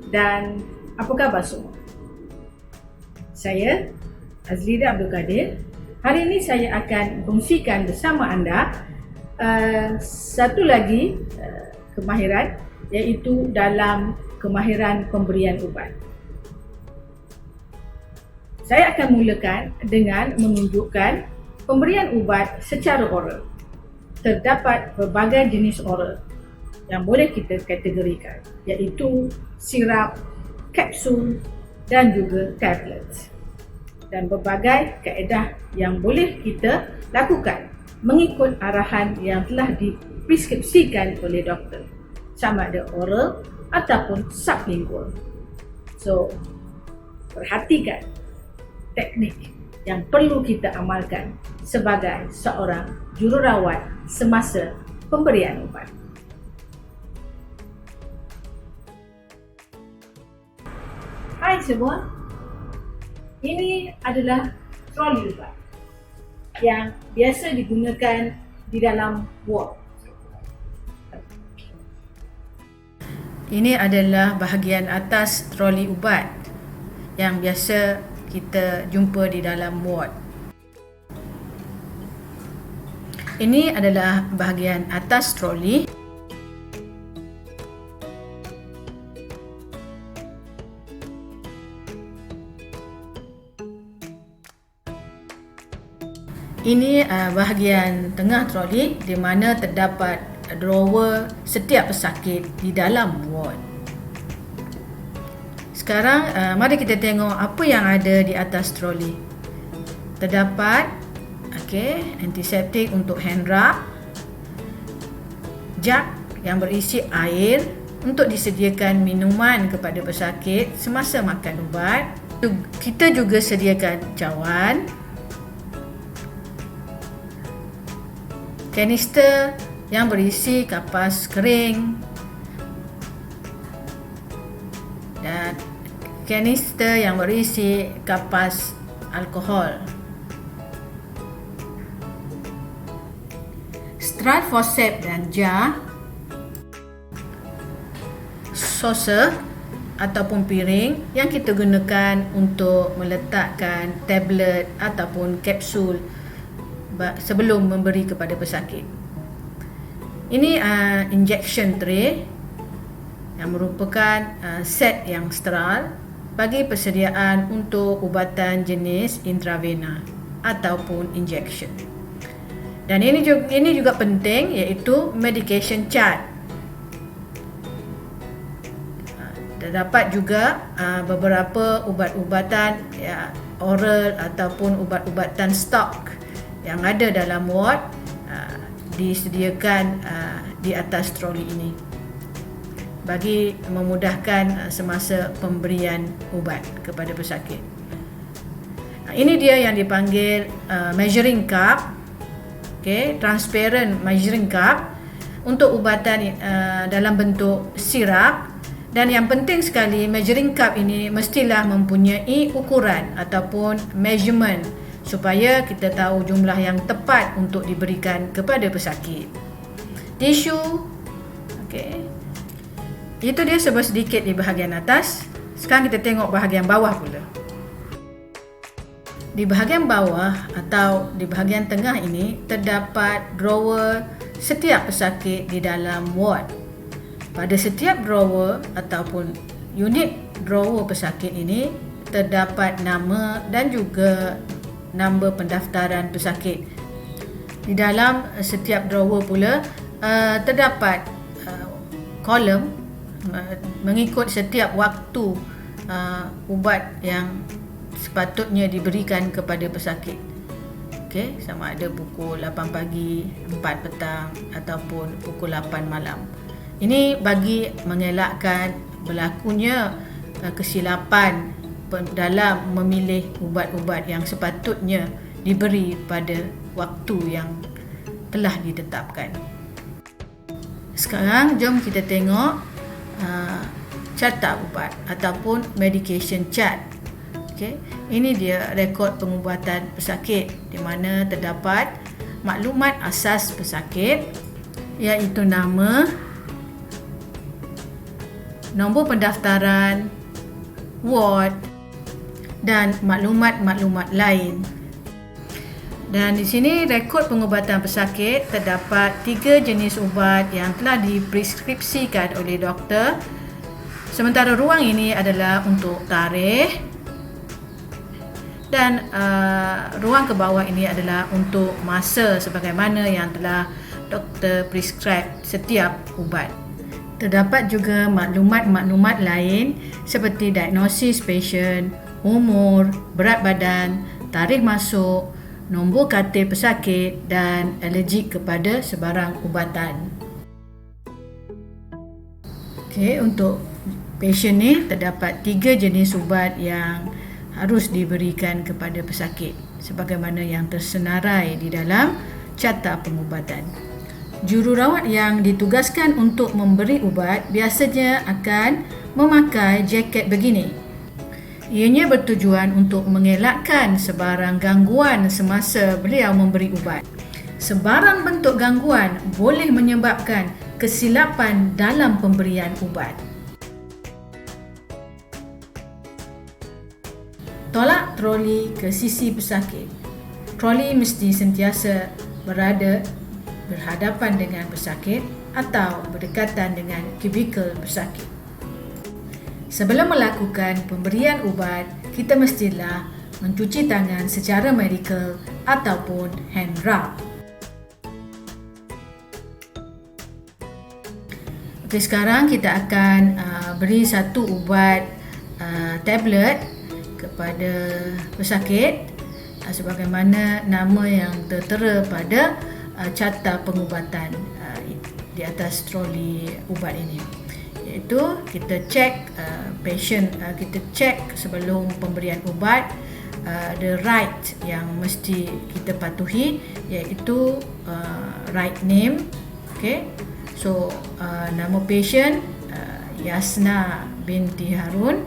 dan apa khabar semua? Saya Azlida Abdul Kadir. Hari ini saya akan kongsikan bersama anda satu lagi kemahiran, iaitu dalam kemahiran pemberian ubat. Saya akan mulakan dengan menunjukkan pemberian ubat secara oral. Terdapat berbagai jenis oral yang boleh kita kategorikan, iaitu sirap, kapsul dan juga tablets. Dan berbagai kaedah yang boleh kita lakukan mengikut arahan yang telah dipreskripsikan oleh doktor, sama ada oral ataupun sublingual. So, perhatikan teknik yang perlu kita amalkan sebagai seorang jururawat semasa pemberian ubat. Hai semua, ini adalah troli ubat yang biasa digunakan di dalam ward. Ini adalah bahagian atas troli ubat yang biasa kita jumpa di dalam ward. Ini adalah bahagian atas troli. Ini bahagian tengah troli di mana terdapat drawer setiap pesakit di dalam ward. Sekarang mari kita tengok apa yang ada di atas troli. Terdapat antiseptik untuk hand rub, jug yang berisi air untuk disediakan minuman kepada pesakit semasa makan ubat. Kita juga sediakan cawan, kanister yang berisi kapas kering dan kanister yang berisi kapas alkohol. Strat forceps dan jar, saucer ataupun piring yang kita gunakan untuk meletakkan tablet ataupun kapsul sebelum memberi kepada pesakit. Ini injection tray yang merupakan set yang sterile bagi persediaan untuk ubatan jenis intravena ataupun injection. Dan ini juga penting, iaitu medication chart. Terdapat juga beberapa ubat-ubatan oral ataupun ubat-ubatan stok yang ada dalam ward disediakan di atas troli ini bagi memudahkan semasa pemberian ubat kepada pesakit. Ini dia yang dipanggil measuring cup, transparent measuring cup untuk ubatan dalam bentuk sirap. Dan yang penting sekali, measuring cup ini mestilah mempunyai ukuran ataupun measurement supaya kita tahu jumlah yang tepat untuk diberikan kepada pesakit. Tisu, itu dia sedikit di bahagian atas. Sekarang kita tengok bahagian bawah pula. Di bahagian bawah atau di bahagian tengah ini terdapat drawer setiap pesakit di dalam ward. Pada setiap drawer ataupun unit drawer pesakit ini terdapat nama dan juga nombor pendaftaran pesakit. Di dalam setiap drawer pula terdapat kolom mengikut setiap waktu ubat yang sepatutnya diberikan kepada pesakit. Sama ada pukul 8 pagi, 4 petang ataupun pukul 8 malam. Ini bagi mengelakkan berlakunya kesilapan dalam memilih ubat-ubat yang sepatutnya diberi pada waktu yang telah ditetapkan. Sekarang jom kita tengok carta ubat ataupun medication chart. Ini dia rekod pengubatan pesakit di mana terdapat maklumat asas pesakit, iaitu nama, nombor pendaftaran, ward dan maklumat-maklumat lain. Dan di sini rekod pengubatan pesakit, terdapat 3 jenis ubat yang telah dipreskripsikan oleh doktor. Sementara ruang ini adalah untuk tarikh dan ruang ke bawah ini adalah untuk masa sebagaimana yang telah doktor prescribe setiap ubat. Terdapat juga maklumat-maklumat lain seperti diagnosis pasien, umur, berat badan, tarikh masuk, nombor katil pesakit dan alergik kepada sebarang ubatan. Okey, untuk pasien ni terdapat 3 jenis ubat yang harus diberikan kepada pesakit sebagaimana yang tersenarai di dalam carta pengubatan. Jururawat yang ditugaskan untuk memberi ubat biasanya akan memakai jaket begini. Ianya bertujuan untuk mengelakkan sebarang gangguan semasa beliau memberi ubat. Sebarang bentuk gangguan boleh menyebabkan kesilapan dalam pemberian ubat. Tolak troli ke sisi pesakit. Troli mesti sentiasa berhadapan dengan pesakit atau berdekatan dengan kubikel pesakit. Sebelum melakukan pemberian ubat, kita mestilah mencuci tangan secara medikal ataupun hand rub. Okey, sekarang kita akan beri satu ubat tablet kepada pesakit sebagaimana nama yang tertera pada carta pengubatan di atas troli ubat ini. Iaitu kita cek patient, kita cek sebelum pemberian ubat the right yang mesti kita patuhi, iaitu right name. Okay, so nama patient Yasna binti Harun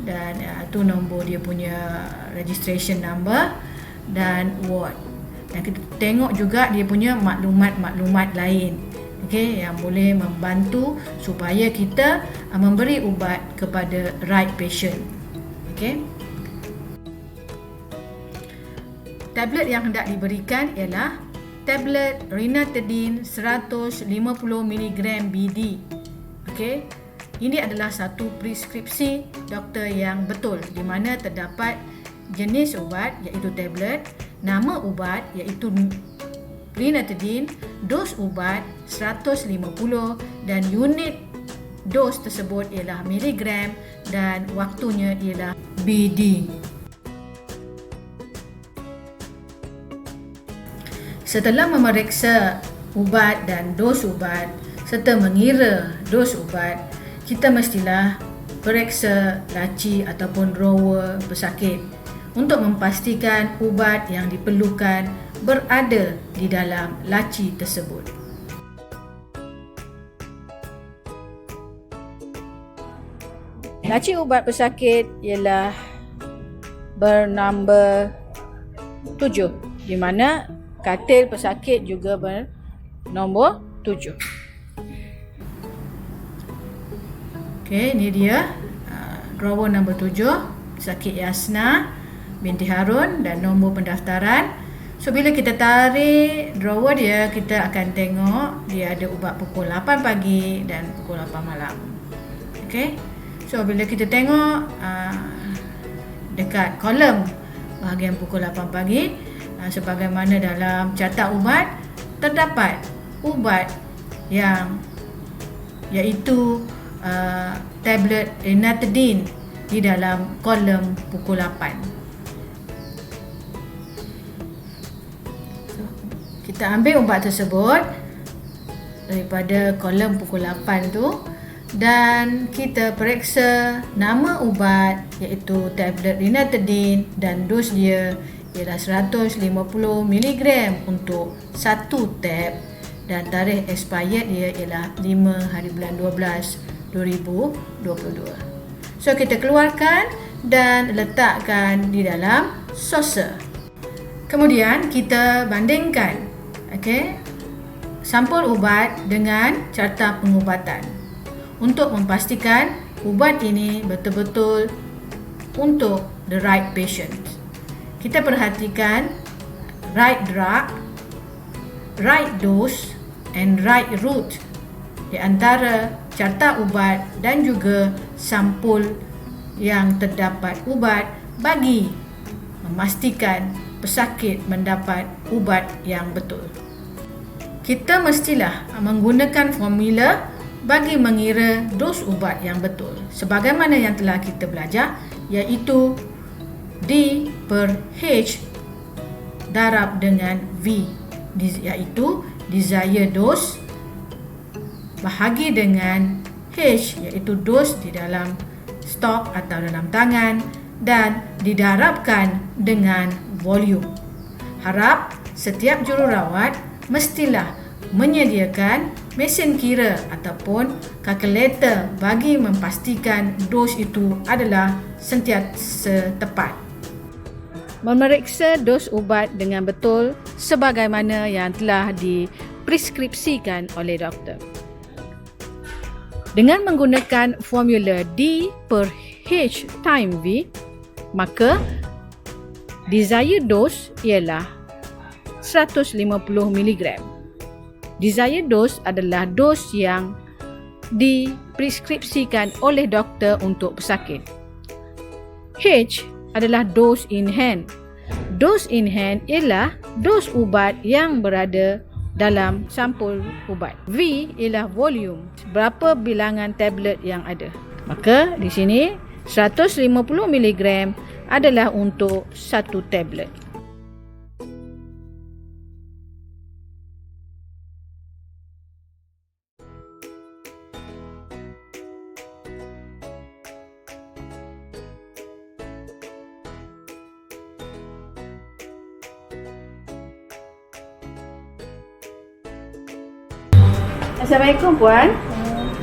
dan itu nombor dia punya registration number dan ward. Dan kita tengok juga dia punya maklumat-maklumat lain, okey, yang boleh membantu supaya kita memberi ubat kepada right patient. Okey. Tablet yang hendak diberikan ialah tablet Ranitidine 150 mg BD. Okey. Ini adalah satu preskripsi doktor yang betul di mana terdapat jenis ubat iaitu tablet, nama ubat iaitu Ranitidine, dos ubat 150 dan unit dos tersebut ialah miligram dan waktunya ialah BD. Setelah memeriksa ubat dan dos ubat serta mengira dos ubat, kita mestilah periksa laci ataupun drawer pesakit untuk memastikan ubat yang diperlukan berada di dalam laci tersebut. Laci ubat pesakit ialah bernambah 7, di mana katil pesakit juga bernombor 7. Okey, ini dia drawer nombor 7, pesakit Yasna binti Harun dan nombor pendaftaran. So bila kita tarik drawer dia, kita akan tengok dia ada ubat pukul 8 pagi dan pukul 8 malam. Okey. So bila kita tengok dekat kolom bahagian pukul 8 pagi, sebagaimana dalam carta ubat, terdapat ubat yang iaitu tablet Ranitidine di dalam kolom pukul 8. Kita ambil ubat tersebut daripada kolom pukul 8 tu dan kita periksa nama ubat iaitu tablet Ranitidine dan dos dia ialah 150 mg untuk 1 tab dan tarikh expired dia ialah 5 hari bulan 12 2022. So kita keluarkan dan letakkan di dalam saucer. Kemudian kita bandingkan, okey, sampul ubat dengan carta pengubatan untuk memastikan ubat ini betul-betul untuk the right patient. Kita perhatikan right drug, right dose and right route di antara carta ubat dan juga sampul yang terdapat ubat bagi memastikan pesakit mendapat ubat yang betul. Kita mestilah menggunakan formula bagi mengira dos ubat yang betul sebagaimana yang telah kita belajar, iaitu D per H darab dengan V, iaitu desired dose bahagi dengan H, iaitu dos di dalam stok atau dalam tangan, dan didarabkan dengan volume. Harap setiap jururawat mestilah menyediakan mesin kira ataupun kalkulator bagi memastikan dos itu adalah sentiasa tepat. Memeriksa dos ubat dengan betul sebagaimana yang telah dipreskripsikan oleh doktor. Dengan menggunakan formula D per H time V, maka desired dose ialah 150 mg. Desired dose adalah dos yang dipreskripsikan oleh doktor untuk pesakit. H adalah dose in hand. Dose in hand ialah dos ubat yang berada dalam sampul ubat. V ialah volume, berapa bilangan tablet yang ada. Maka di sini 150 mg adalah untuk satu tablet. Assalamualaikum Puan.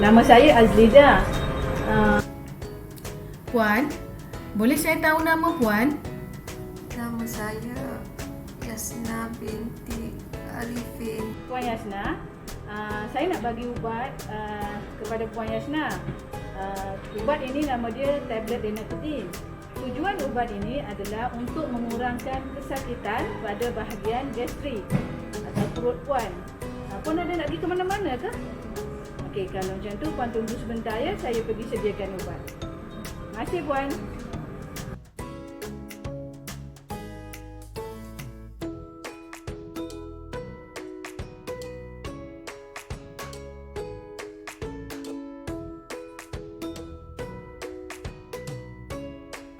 Nama saya Azlida. Puan, boleh saya tahu nama Puan? Nama saya Yasna binti Arifin. Puan Yasna, saya nak bagi ubat kepada Puan Yasna. Ubat ini nama dia tablet Denatidine. Tujuan ubat ini adalah untuk mengurangkan kesakitan pada bahagian gastrik atau perut Puan. Puan ada nak pergi ke mana-mana ke? Okey, kalau macam tu Puan tunggu sebentar ya, saya pergi sediakan ubat. Terima kasih Puan.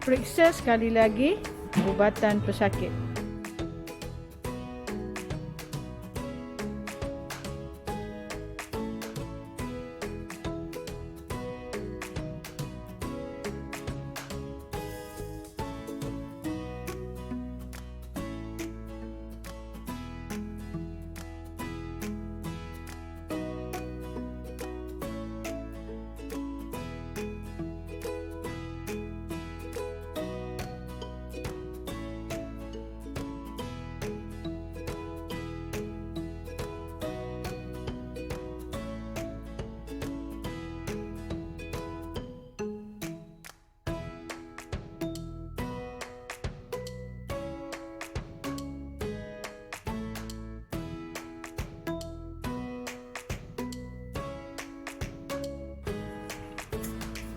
Periksa sekali lagi ubatan pesakit.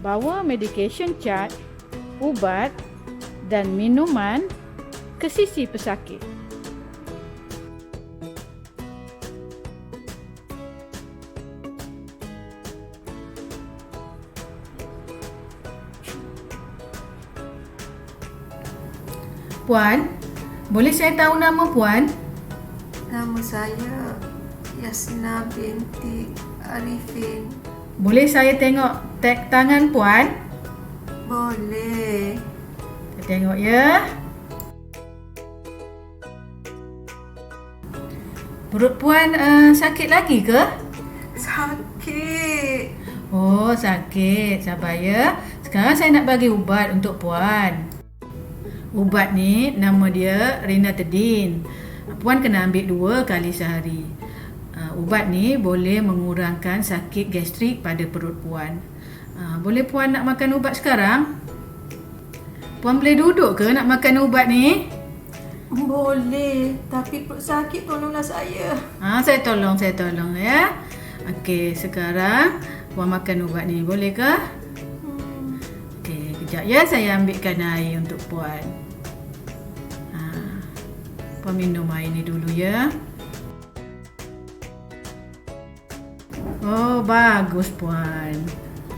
Bawa medication chart, ubat dan minuman ke sisi pesakit. Puan, boleh saya tahu nama Puan? Nama saya Yasna binti Arifin. Boleh saya tengok tag tangan Puan? Boleh. Kita tengok ya. Perut Puan sakit lagi ke? Sakit. Oh, sakit. Sabar ya. Sekarang saya nak bagi ubat untuk Puan. Ubat ni nama dia Denatidine. Puan kena ambil 2 kali sehari. Ubat ni boleh mengurangkan sakit gastrik pada perut Puan. Boleh Puan nak makan ubat sekarang? Puan boleh duduk ke nak makan ubat ni? Boleh, tapi perut sakit, tolonglah saya. Saya tolong ya. Okey, sekarang Puan makan ubat ni, boleh ke? Okey, kejap ya, saya ambilkan air untuk Puan. Puan minum air ni dulu ya. Oh, bagus Puan.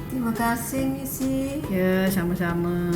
Terima kasih, Missy. Ya, sama-sama.